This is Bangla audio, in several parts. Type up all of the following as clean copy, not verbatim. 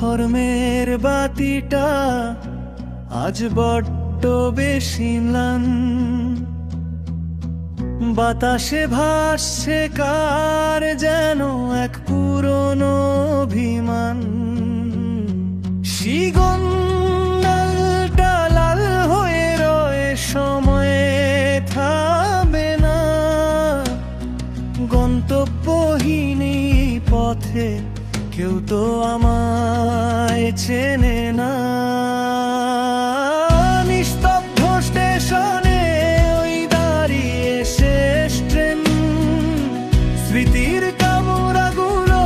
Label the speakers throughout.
Speaker 1: প্ল্যাটফর্মের বাতিটা আজ বড্ড বেশি ম্লান, বাতাসে ভাসছে কার যেন এক পুরনো অভিমান। সিগন্যালটা লাল হয়ে রয়ে, সময়ে থামে না, গন্তব্যহীন এই পথে কেউ তো আমায় চেনে না। নিস্তব্ধ স্টেশনে ওই দাঁড়িয়ে শেষ ট্রেন, স্মৃতির কামরাগুলো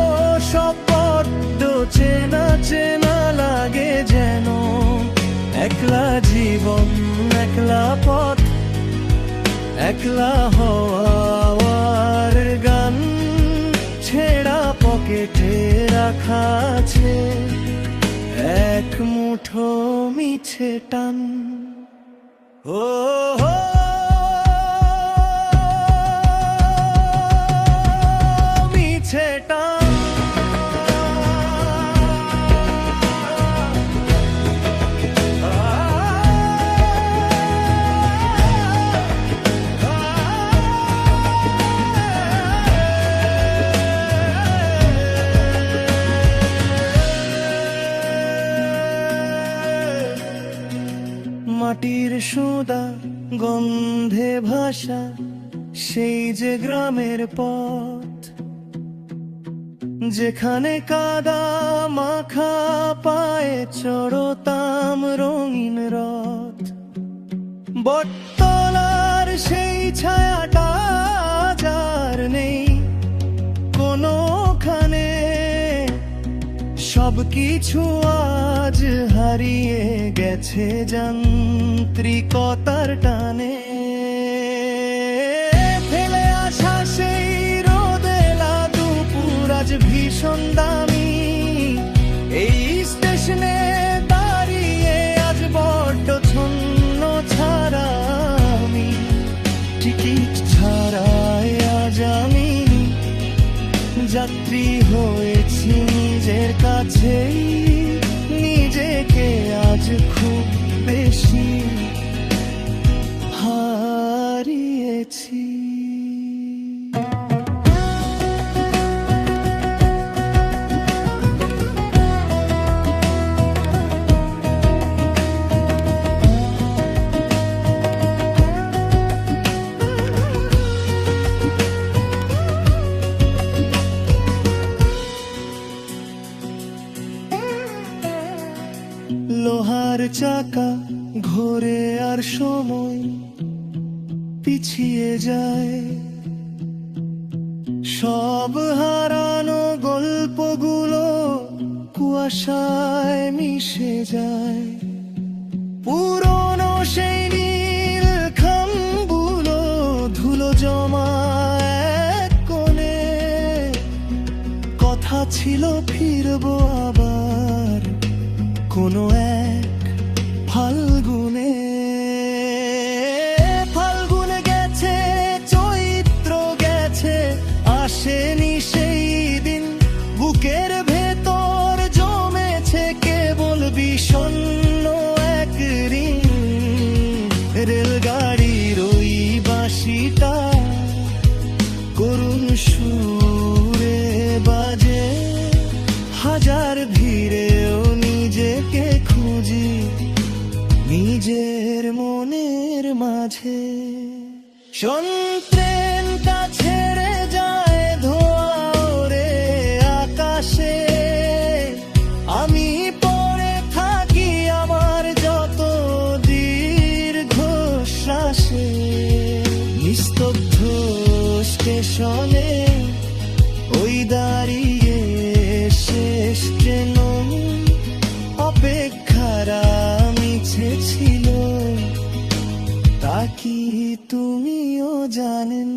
Speaker 1: সব বড্ড চেনা চেনা লাগে যেন। একলা জীবন, একলা পথ, একলা হওয়ার গান, ছেঁড়া পকেটে রাখা আছে এক মুঠো মিছে টান। ও মিছে টান। মাটির সোঁদা গন্ধে ভাসা সেই যে গ্রামের পথ, যেখানে কাদা মাখা পায়ে চড়তাম রঙিন রথ। বটতলার সেই ছায়াটা যার নেই কোনোখানে, সবকিছু আজ হারিয়ে গেছে যান্ত্রিকতার টানে। ফেলে আসা সেই রোদেলা দুপুর আজ ভীষণ দামি, এই স্টেশনে দাঁড়িয়ে আজ বড্ড ছন্ন ছাড়া আমি। টিকিট ছাড়াই আজ আমি যাত্রী হয়েছি নিজের কাছেই, নিজেকে আজ খুব বেশি হারিয়েছি। লোহার চাকা ঘোরে আর সময় পিছিয়ে যায়, সব হারানো গল্পগুলো কুয়াশায় মিশে যায়। পুরনো সেই নীল খামগুলো ধুলো জমা এক কোণে, কথা ছিল ফিরবো আবার কোনো এক ফাল্গুনে। ফাল্গুন গেছে, চৈত্র গেছে, আসেনি সেই দিন। বুকের ভেতর জমেছে কেবল বিষণ্ণ এক ঋণ। রেলগাড়ির ওই বাঁশিটা করুণ সুরে বাজে, হাজার ভিড়েও নিজেকে খুঁজি নিজের মনের মাঝে। শোন, ট্রেনটা ছেড়ে যায় ধোঁয়া ওরে আকাশে, আমি পড়ে থাকি আমার যত দীর্ঘশ্বাসে। নিস্তব্ধ স্টেশনে ওই দাঁড়িয়ে শেষ ট্রেন, অপেক্ষার মিছে ছিল তা কি তুমিও জানেন?